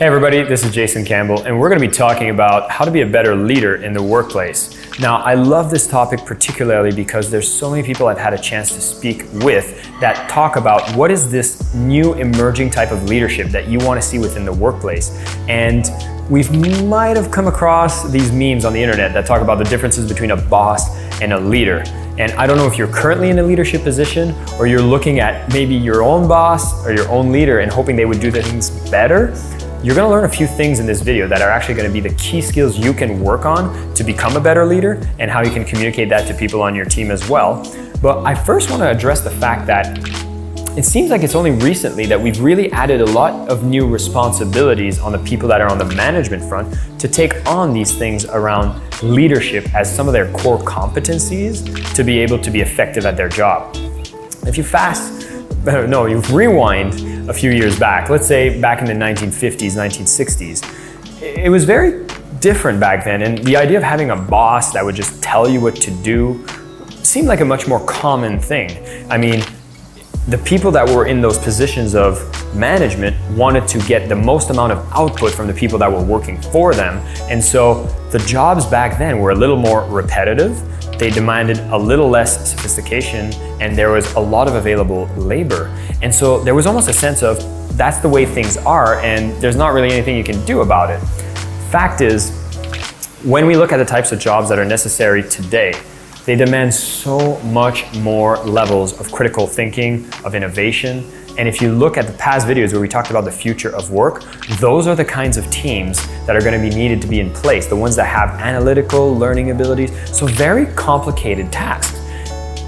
Hey everybody, this is Jason Campbell, and we're going to be talking about how to be a better leader in the workplace. Now, I love this topic particularly because there's so many people I've had a chance to speak with that talk about what is this new emerging type of leadership that you want to see within the workplace. And we might have come across these memes on the internet that talk about the differences between a boss and a leader. And I don't know if you're currently in a leadership position or you're looking at maybe your own boss or your own leader and hoping they would do things better. You're going to learn a few things in this video that are actually going to be the key skills you can work on to become a better leader and how you can communicate that to people on your team as well. But I first want to address the fact that it seems like it's only recently that we've really added a lot of new responsibilities on the people that are on the management front to take on these things around leadership as some of their core competencies to be able to be effective at their job. If you you rewind a few years back, let's say back in the 1950s, 1960s, it was very different back then. And the idea of having a boss that would just tell you what to do seemed like a much more common thing. I mean, the people that were in those positions of management wanted to get the most amount of output from the people that were working for them. And so the jobs back then were a little more repetitive. They demanded a little less sophistication, and there was a lot of available labor. And so there was almost a sense of that's the way things are, and there's not really anything you can do about it. Fact is, when we look at the types of jobs that are necessary today, they demand so much more levels of critical thinking, of innovation. And if you look at the past videos where we talked about the future of work, those are the kinds of teams that are going to be needed to be in place, the ones that have analytical learning abilities, so very complicated tasks.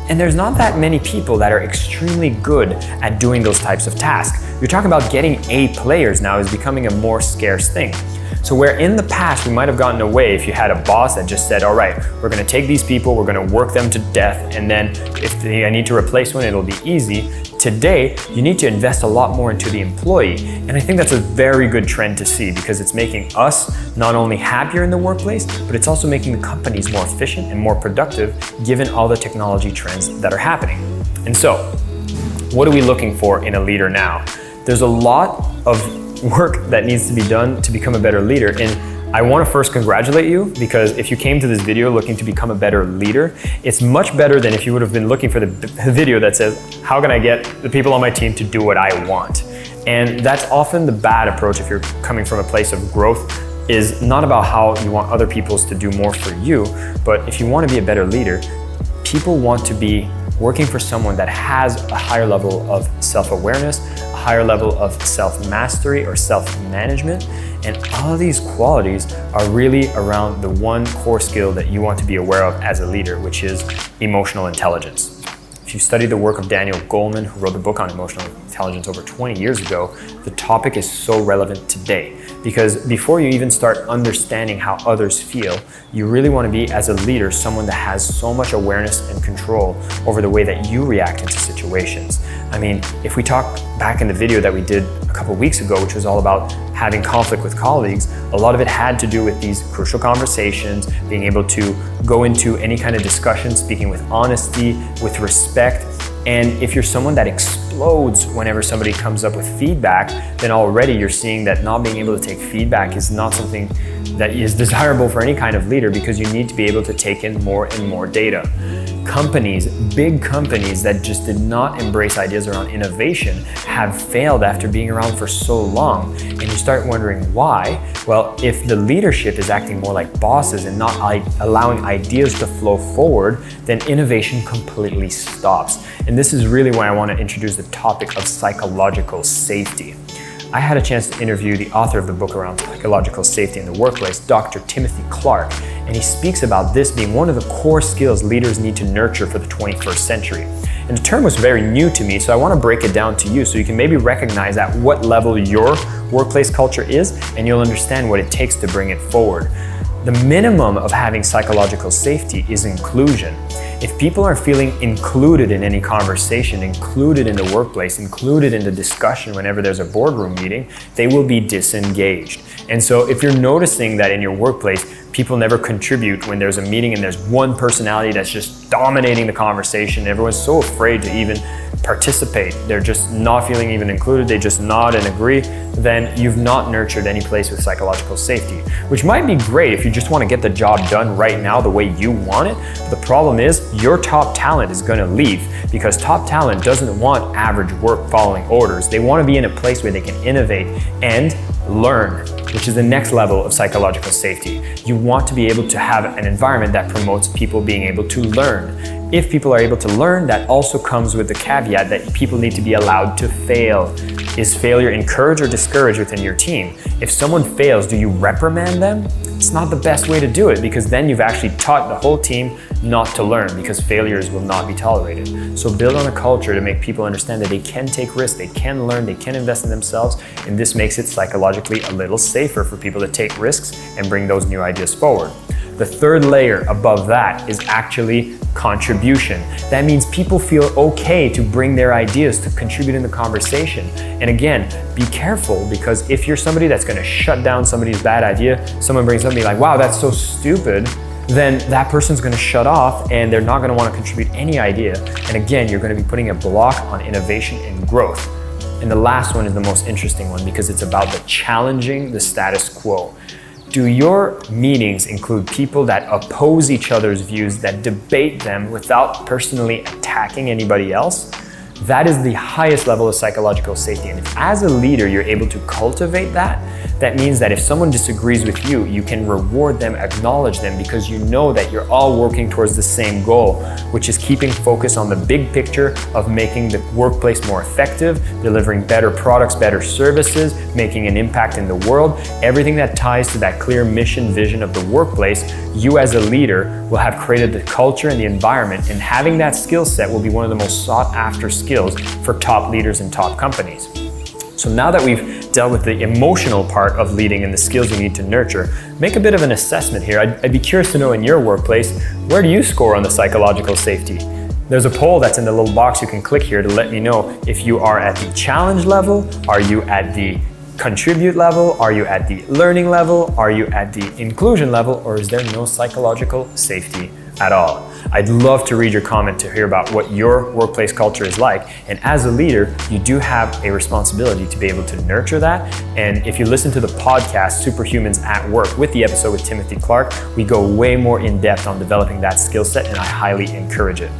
And there's not that many people that are extremely good at doing those types of tasks. You're talking about getting A players now is becoming a more scarce thing. So where in the past we might have gotten away if you had a boss that just said, all right, we're going to take these people, we're going to work them to death, and then if I need to replace one, it'll be easy. Today, you need to invest a lot more into the employee. And I think that's a very good trend to see because it's making us not only happier in the workplace, but it's also making the companies more efficient and more productive given all the technology trends that are happening. And so, what are we looking for in a leader now? There's a lot of work that needs to be done to become a better leader. And I want to first congratulate you because if you came to this video looking to become a better leader, it's much better than if you would have been looking for the video that says, how can I get the people on my team to do what I want? And that's often the bad approach if you're coming from a place of growth, is not about how you want other people to do more for you, but if you want to be a better leader, people want to be working for someone that has a higher level of self-awareness, a higher level of self-mastery or self-management. And all of these qualities are really around the one core skill that you want to be aware of as a leader, which is emotional intelligence. If you study the work of Daniel Goleman, who wrote the book on emotional intelligence over 20 years ago, the topic is so relevant today. Because before you even start understanding how others feel, you really want to be, as a leader, someone that has so much awareness and control over the way that you react into situations. I mean, if we talk back in the video that we did a couple weeks ago, which was all about having conflict with colleagues, a lot of it had to do with these crucial conversations, being able to go into any kind of discussion, speaking with honesty, with respect. And if you're someone that explodes whenever somebody comes up with feedback, then already you're seeing that not being able to take feedback is not something that is desirable for any kind of leader because you need to be able to take in more and more data. Companies, big companies that just did not embrace ideas around innovation have failed after being around for so long. And you start wondering why. Well, if the leadership is acting more like bosses and not allowing ideas to flow forward, then innovation completely stops. And this is really why I want to introduce the topic of psychological safety. I had a chance to interview the author of the book around psychological safety in the workplace, Dr. Timothy Clark, and he speaks about this being one of the core skills leaders need to nurture for the 21st century. And the term was very new to me, so I want to break it down to you so you can maybe recognize at what level your workplace culture is, and you'll understand what it takes to bring it forward. The minimum of having psychological safety is inclusion. If people are feeling included in any conversation, included in the workplace, included in the discussion whenever there's a boardroom meeting, they will be disengaged. And so if you're noticing that in your workplace, people never contribute when there's a meeting and there's one personality that's just dominating the conversation, everyone's so afraid to even participate, they're just not feeling even included, they just nod and agree, then you've not nurtured any place with psychological safety, which might be great if you just want to get the job done right now the way you want it. But the problem is your top talent is going to leave, because top talent doesn't want average work following orders. They want to be in a place where they can innovate and learn, which is the next level of psychological safety. You want to be able to have an environment that promotes people being able to learn. If people are able to learn, that also comes with the caveat that people need to be allowed to fail. Is failure encouraged or discouraged within your team? If someone fails, do you reprimand them? It's not the best way to do it, because then you've actually taught the whole team not to learn, because failures will not be tolerated. So build on a culture to make people understand that they can take risks, they can learn, they can invest in themselves, and this makes it psychologically a little safer for people to take risks and bring those new ideas forward. The third layer above that is actually contribution. That means people feel okay to bring their ideas to contribute in the conversation. And again, be careful, because if you're somebody that's going to shut down somebody's bad idea, someone brings something like, wow, that's so stupid, then that person's going to shut off and they're not going to want to contribute any idea. And again, you're going to be putting a block on innovation and growth. And the last one is the most interesting one, because it's about the challenging the status quo. Do your meetings include people that oppose each other's views, that debate them without personally attacking anybody else? That is the highest level of psychological safety. And if as a leader you're able to cultivate that, that means that if someone disagrees with you, you can reward them, acknowledge them, because you know that you're all working towards the same goal, which is keeping focus on the big picture of making the workplace more effective, delivering better products, better services, making an impact in the world. Everything that ties to that clear mission, vision of the workplace, you as a leader will have created the culture and the environment, and having that skill set will be one of the most sought after skills for top leaders and top companies. So now that we've dealt with the emotional part of leading and the skills you need to nurture, make a bit of an assessment here. I'd be curious to know, in your workplace, where do you score on the psychological safety? There's a poll that's in the little box you can click here to let me know if you are at the challenge level, are you at the contribute level, are you at the learning level, are you at the inclusion level, or is there no psychological safety at all? I'd love to read your comment to hear about what your workplace culture is like. And as a leader, you do have a responsibility to be able to nurture that. And if you listen to the podcast, Superhumans at Work, with the episode with Timothy Clark, we go way more in depth on developing that skill set, and I highly encourage it.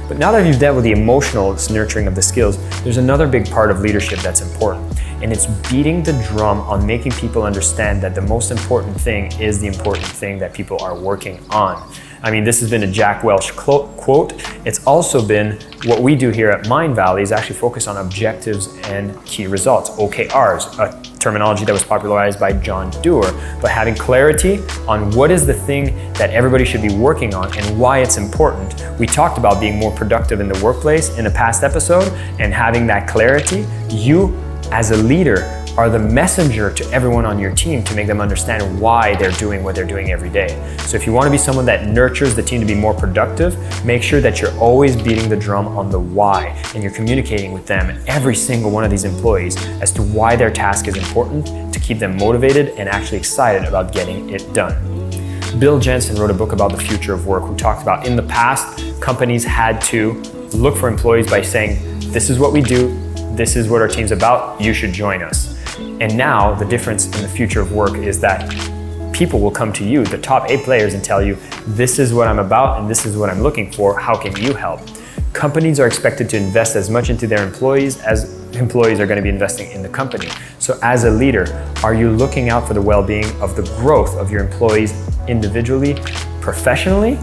But now that you've dealt with the emotional nurturing of the skills, there's another big part of leadership that's important. And it's beating the drum on making people understand that the most important thing is the important thing that people are working on. I mean, this has been a Jack Welch quote. It's also been what we do here at Mindvalley, is actually focus on objectives and key results, OKRs, a terminology that was popularized by John Doerr. But having clarity on what is the thing that everybody should be working on and why it's important. We talked about being more productive in the workplace in a past episode, and having that clarity, you as a leader are the messenger to everyone on your team to make them understand why they're doing what they're doing every day. So if you want to be someone that nurtures the team to be more productive, make sure that you're always beating the drum on the why, and you're communicating with them, every single one of these employees, as to why their task is important, to keep them motivated and actually excited about getting it done. Bill Jensen wrote a book about the future of work, who talked about, in the past, companies had to look for employees by saying, this is what we do, this is what our team's about, you should join us. And now the difference in the future of work is that people will come to you, the top 8 players, and tell you, this is what I'm about and this is what I'm looking for, how can you help? Companies are expected to invest as much into their employees as employees are going to be investing in the company. So as a leader, are you looking out for the well-being of the growth of your employees individually, professionally,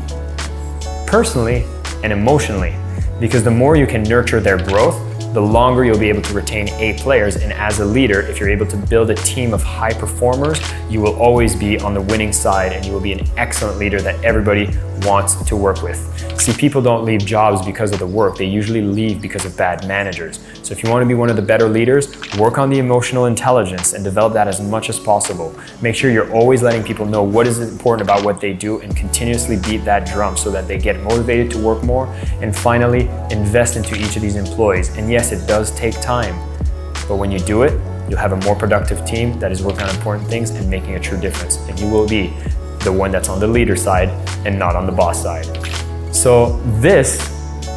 personally, and emotionally? Because the more you can nurture their growth, the longer you'll be able to retain A players. And as a leader, if you're able to build a team of high performers, you will always be on the winning side, and you will be an excellent leader that everybody wants to work with. See, people don't leave jobs because of the work. They usually leave because of bad managers. So if you want to be one of the better leaders, work on the emotional intelligence and develop that as much as possible. Make sure you're always letting people know what is important about what they do, and continuously beat that drum so that they get motivated to work more. And finally, invest into each of these employees. And yes, it does take time, but when you do it, you'll have a more productive team that is working on important things and making a true difference. And you will be the one that's on the leader side and not on the boss side. So this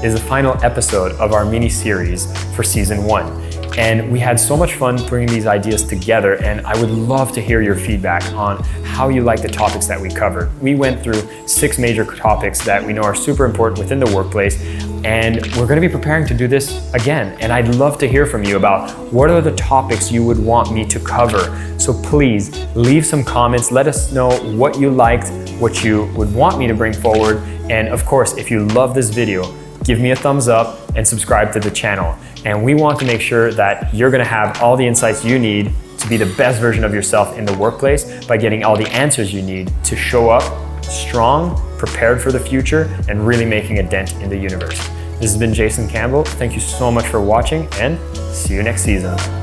is the final episode of our mini-series for season 1. And we had so much fun bringing these ideas together, and I would love to hear your feedback on how you like the topics that we covered. We went through 6 major topics that we know are super important within the workplace, and we're going to be preparing to do this again. And I'd love to hear from you about what are the topics you would want me to cover. So please leave some comments, let us know what you liked, what you would want me to bring forward, and of course, if you love this video, give me a thumbs up and subscribe to the channel. And we want to make sure that you're gonna have all the insights you need to be the best version of yourself in the workplace by getting all the answers you need to show up strong, prepared for the future, and really making a dent in the universe. This has been Jason Campbell. Thank you so much for watching, and see you next season.